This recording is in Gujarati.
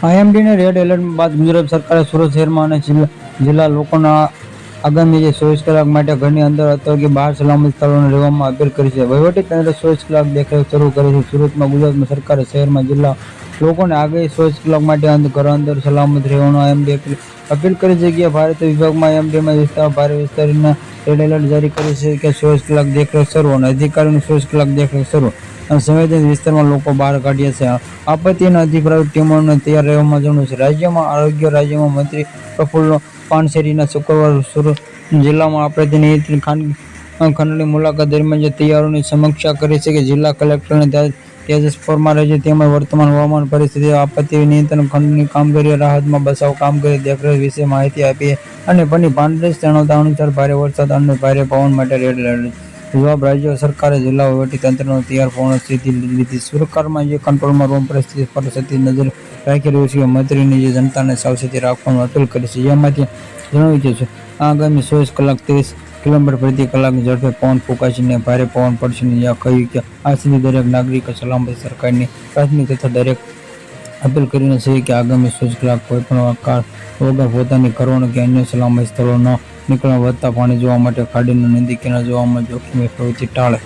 આઈએમડીને રેડ એલર્ટ બાદ ગુજરાત સરકારે સુરત શહેરમાં અને જિલ્લા લોકોના આગામી 24 કલાક માટે ઘરની અંદર અથવા કે બહાર સલામત સ્થળોએ રહેવામાં અપીલ કરી છે. વહીવટીતંત્ર 24 કલાક દેખરેખ શરૂ કરી છે. સુરતમાં ગુજરાત સરકારે શહેરમાં જિલ્લા લોકોને આગામી 24 કલાક માટે ઘર અંદર સલામત રહેવાનું આઈએમડી અપીલ કરી છે. કે ભારતીય વિભાગમાં આઈએમડીમાં વિસ્તારમાં ભારે વિસ્તારના રેડ એલર્ટ જારી કર્યું છે કે 24 કલાક દેખરેખ શરૂ અને અધિકારીઓની 24 કલાક દેખરેખ શરૂ અને સંવેદનશીલ વિસ્તારમાં લોકો બહાર કાઢ્યા છે. આપત્તિ અને અધિકારીઓ ટીમોને તૈયાર રહેવામાં જણાવ્યું છે. રાજ્યમાં આરોગ્ય રાજ્યમાં મંત્રી પ્રફુલ્લ પાનસેરીના શુક્રવારે સુરત જિલ્લામાં આપત્તિ ખંડની મુલાકાત દરમિયાન તૈયારીઓની સમીક્ષા કરી છે. જિલ્લા કલેક્ટરને તેજસ પરમાર છે તેમજ વર્તમાન હવામાન પરિસ્થિતિ આપત્તિ નિયંત્રણ ખંડની કામગીરી રાહતમાં બચાવ કામગીરી દેખરેખ વિશે માહિતી આપી અને પરની પાંડેશ જણાવતા અનુસાર ભારે વરસાદ અને ભારે પવન માટે રેડ એલર્ટ જવાબ રાજ્ય સરકારે જિલ્લા વહીવટીતંત્રનો તૈયાર પૂર્ણ સ્થિતિ લીધી. સરકારમાં કંટ્રોલ રૂમ પરિસ્થિતિ પર સતત નજર રાખી રહ્યું છે. મંત્રીની જનતાને સાવચેતી રાખવાની અપીલ કરી છે. જેમાંથી જણાવ્યું છે આગામી 24 કલાક 30 કિલોમીટર પ્રતિ કલાક ઝડપે પવન ફૂંકાશે અને ભારે પવન પડશે. કહ્યું કે આ સ્થિતિ દરેક નાગરિકો સલામતી સરકારની પ્રાથમિકતા તથા દરેક અપીલ કરીને છે કે આગામી 24 કલાક કોઈપણ કાર વગર પોતાની ઘરો કે અન્ય સલામત સ્થળો ન નીકળવા વધતા પાણી જોવા માટે ખાડીનો નદી કિનારે જોવામાં જોખમી પ્રવૃત્તિ ટાળે.